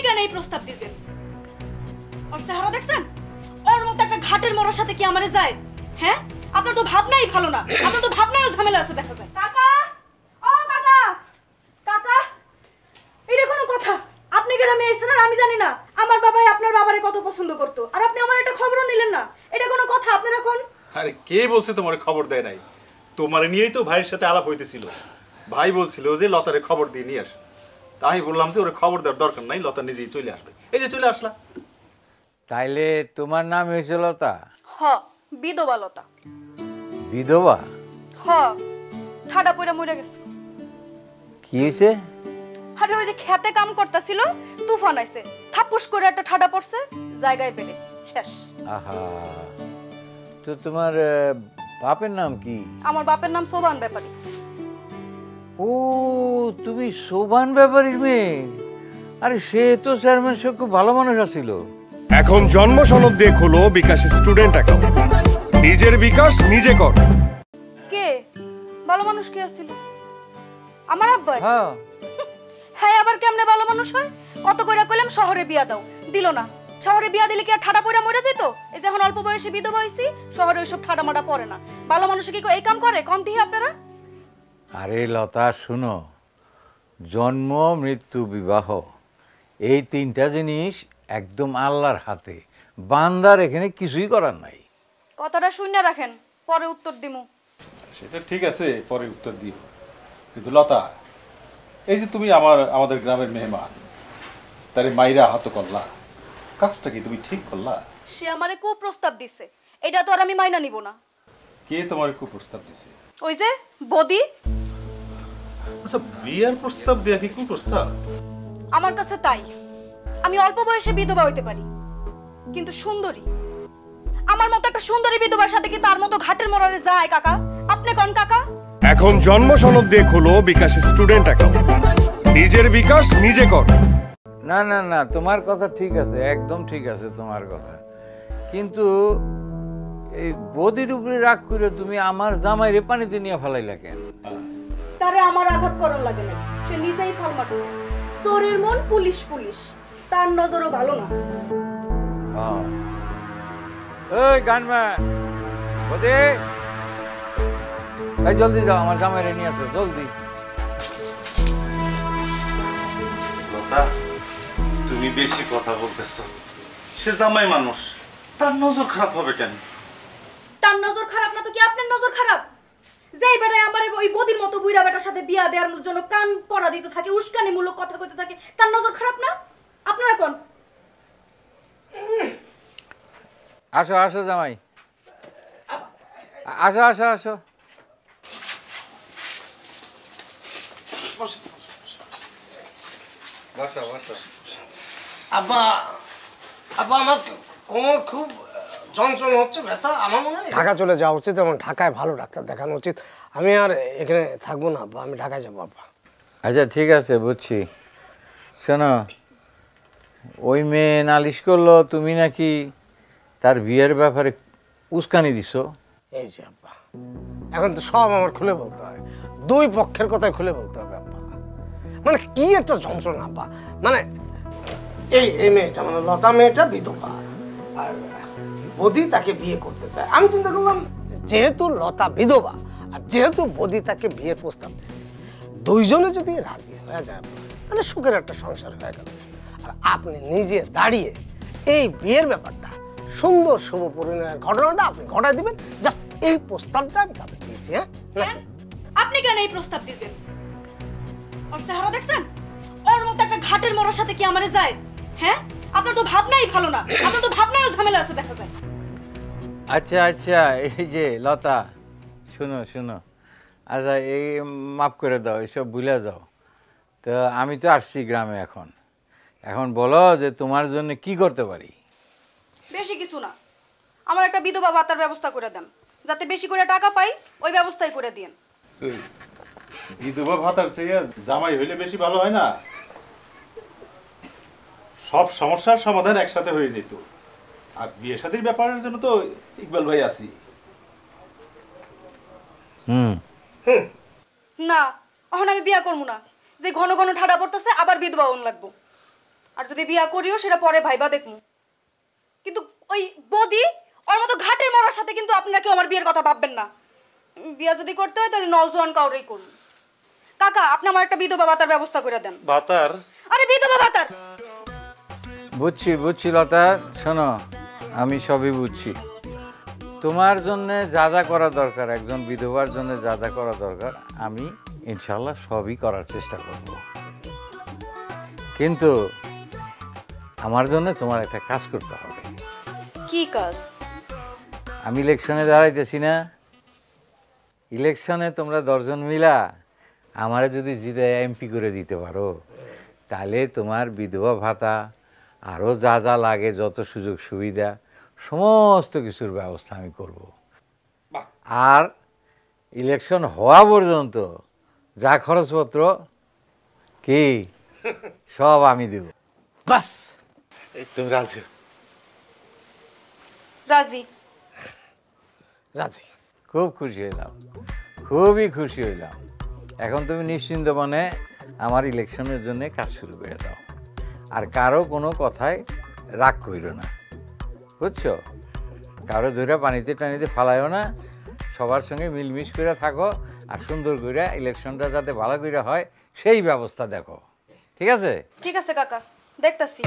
কেন এই প্রস্তাব দিতেন? ওর চেহারা দেখছেন? ওর মতো একটা ঘাটের মরার সাথে কি আমারে যায়? হ্যাঁ, আপনার তো ভাবনাই ভালো না, আপনার তো ভাবনায়ও ঝামেলা আছে দেখা যায়। কাকা, ও কাকা, কাকা, এটা কোনো কথা? আপনি গ্রামে এসেছেন আর আমি জানি না? আমার বাবাই আপনার বাবারে কত পছন্দ করতো, আর আপনি আমার একটা খবরও নিলেন না। এটা কোনো কথা? আপনার এখন আরে কে বলছে তোমার খবর দেয় নাই? তোমার নিয়েই তো ভাইয়ের সাথে আলাপ হইতেছিল। ভাই বলছিল যে লতারে খবর দিয়ে নিয়ে আস। তাই বললাম যে ওরে খবর দেওয়ার দরকার নাই, লতা নিজেই চলে আসবে। এই যে চলে আসলা। তাইলে তোমার নাম হয়েছে লতা? হ, বিধবা লতা। বিধবা? হ, ঠাডা পয়রা মরে গেছে। কি হয়েছে? আরে ওই যে খেতে কাম করতেছিল, তুফান আইছে, থাপুস করে একটা ঠাডা পড়ছে, জায়গায় বেড়ে শেষ। আহা, তো তোমার বাপের নাম কি? আমার বাপের নাম সোবান ব্যাপারী। ও, তুমি শোভান ব্যাপারীর মেয়ে? আরে সে তো চেয়ারম্যান সাহেব খুব ভালো মানুষ আছিল। এখন জন্ম সনদ দিয়ে খোলো বিকাশ স্টুডেন্ট অ্যাকাউন্ট। নিজের বিকাশ নিজে কর। কে ভালো মানুষ কে আছিল? আমার আব্বা। হ্যাঁ। হ্যাঁ, আবার কেমনে ভালো মানুষ হয়? কত কইরা কইলাম শহরে বিয়া দাও, দিল না। শহরে বিয়া দিলে কি আর ঠাডা পয়রা মরে যেত? এই যে এখন অল্প বয়সে বিধবা হইছি, শহরে ওইসব ঠাডা মাডা পড়ে না। ভালো মানুষ কি এই কাম করে? কম দিহি আপনারা। আরে লতা শুনো, জন্ম, মৃত্যু, বিবাহ, এই তিনটা জিনিস একদম আল্লাহর হাতে। বান্দার এখানে কিছুই করার নাই। কথাটা শুনে রাখেন, পরে উত্তর দিমু। সেটা ঠিক আছে, পরে উত্তর দিও। কিন্তু লতা, এই যে তুমি আমাদের গ্রামের মেহমান, তারে মাইরা হাত করলা, কাজটা কি তুমি ঠিক করলা? সে আমারে কুপ্রস্তাব দিছে, এটা তো আর আমি মাইনা নিব না। কে তোমার কুপ্রস্তাব দিছে? ওই যে বদি। আচ্ছা, বিয়ের প্রস্তাব দেয়া কি কুপ্রস্তাব? আমার কাছে তাই। আমি অল্প বয়সে বিধবা হইতে পারি, কিন্তু সুন্দরী, আমার মতো একটা সুন্দরী বিধবার সাথে কি তার মতো ঘাটের মরারে যায় কাকা? আপনি কোন কাকা? এখন জন্ম সনদ দিয়ে খোলো বিকাশ স্টুডেন্ট অ্যাকাউন্ট। নিজের বিকাশ নিজে কর। না না না, তোমার কথা ঠিক আছে, একদম ঠিক আছে তোমার কথা, কিন্তু এই বদির উপরে রাগ করে তুমি আমার জামাইরে পানিতে নিয়ে ফেলাইলা কেন? তারে আমার আঘাত করন লাগে না, সে নিজেই ফাল মারছে। চোরের মন পুলিশ পুলিশ, তার নজরও ভালো না। হ্যাঁ, ওই গানম্যান বদি, এই জলদি যাও, আমার জামাইরে নিয়ে আসো জলদি। লতা, তুমি বেশি কথা বলতেছো। সে জামাই মানুষ, তার নজর খারাপ হবে কেন? তার নজর খারাপ না তো কি আপনার নজর খারাপ? যেই বেটায় আমার ওই বদির মতো বুইড়া বেটার সাথে বিয়া দেওয়ার জন্য কান পড়া দিতে থাকে, উস্কানিমূলক কথা কইতে থাকে, তার নজর খারাপ না? আপনারা কোন? আসো আসো জামাই, আসো আসো আসো। বসো বসো। আব্বা, আব্বা আমার কোমর খুব যন্ত্রণা হচ্ছে, ব্যথা। আমার মনে হয় ঢাকা চলে যাওয়া উচিত, এবং ঢাকায় ভালো ডাক্তার দেখানো উচিত। আমি আর এখানে থাকবো না আব্বা, আমি ঢাকায় যাবো আব্বা। আচ্ছা ঠিক আছে, বুঝছি। শোনো, ওই মেয়ে নালিশ করলো তুমি নাকি তার বিয়ের ব্যাপারে উস্কানি দিছো। এই যে আব্বা, এখন তো সব আমার খুলে বলতে হয়, দুই পক্ষের কথাই খুলে বলতে হবে আব্বা। মানে কি একটা যন্ত্রণা আব্বা। মানে এই এই মেয়েটা, মানে লতা মেয়েটা বিধবা, আর বদি তাকে বিয়ে করতে চায়। আমি চিন্তা করলাম, যেহেতু লতা বিধবা আর যেহেতু বদি তাকে বিয়ের প্রস্তাব দিছে, দুইজনে যদি রাজি হয়ে যায় তাহলে সুখের একটা সংসার হয়ে গেল। আর আপনি নিজে দাঁড়িয়ে এই বিয়ের ব্যাপারটা, সুন্দর শুভ পরিণয়ের ঘটনাটা আপনি ঘটায় দিবেন। জাস্ট এই প্রস্তাবটা আমি তাদের দিয়েছি। হ্যাঁ, আপনি কেন এই প্রস্তাব দিতেন? ওর চেহারা দেখছেন? ওর মতো একটা ঘাটের মরার সাথে কি আমারে যায়? হ্যাঁ, আপনার তো ভাবনাই ভালো না, আপনার তো ভাবনায়ও ঝামেলা আছে দেখা যায়। আচ্ছা আচ্ছা, এই যে লতা, শুনো শুনো, আচ্ছা এই মাফ করে দাও, এসব ভুলে যাও। তো আমি তো আসছি গ্রামে, এখন এখন বলো যে তোমার জন্য কি করতে পারি। বেশি কিছু না, আমার একটা বিধবা ভাতার ব্যবস্থা করে দেন, যাতে বেশি করে টাকা পাই, ওই ব্যবস্থাই করে দিন। বিধবা ভাতার চেয়ে জামাই হইলে বেশি ভালো হয় না? সব সমস্যার সমাধান একসাথে হয়ে যেত। আর বিয়ে শাদীর ব্যাপারের জন্য তো ইকবাল ভাই আছি। না, এখন আমি বিয়া করবো না। যে ঘন ঘন ঠাডা পড়তেছে, আবার বিধবা হন লাগবো। আর যদি বিয়া করিও সেটা পরে ভাইবা দেখমু, কিন্তু ওই বদি ওর মতো ঘাটের মরার সাথে কিন্তু আপনারা কেউ আমার বিয়ের কথা ভাববেন না। বিয়া যদি করতে হয় তাহলে নওজোয়ান কাউরেই করুন। কাকা, আপনি আমার একটা বিধবা ভাতার ব্যবস্থা করে দেন। ভাতার? আরে বিধবা ভাতার। বুঝছি লতা, শোনো, আমি সবই বুঝছি। তোমার জন্য যা যা করা দরকার, একজন বিধবার জন্য যা যা করা দরকার, আমি ইনশাল্লাহ সবই করার চেষ্টা করব। কিন্তু আমার জন্য তোমার একটা কাজ করতে হবে। কি কাজ? আমি ইলেকশনে দাঁড়াইতেছি না, ইলেকশনে তোমরা 10 জন মিলা আমারে যদি জিতে এমপি করে দিতে পারো, তাহলে তোমার বিধবা ভাতা আরও যা যা লাগে, যত সুযোগ সুবিধা, সমস্ত কিছুর ব্যবস্থা আমি করব। আর ইলেকশন হওয়া পর্যন্ত যা খরচপত্র কি সব আমি দেব। বাস তুমি রাজি? রাজি। রাজি। খুব খুশি হইলাম, খুবই খুশি হইলাম। এখন তুমি নিশ্চিন্ত মনে আমার ইলেকশনের জন্য কাজ শুরু করে দাও, আর কারো কোনো কথায় রাগ কইরো না, বুঝছো? কারো ধরে পানিতে টানিতে ফালাইও না, সবার সঙ্গে মিলমিশ করে থাকো, আর সুন্দর করে ইলেকশনটা যাতে ভালো করে হয় সেই ব্যবস্থা দেখো, ঠিক আছে? ঠিক আছে কাকা, দেখতাছি।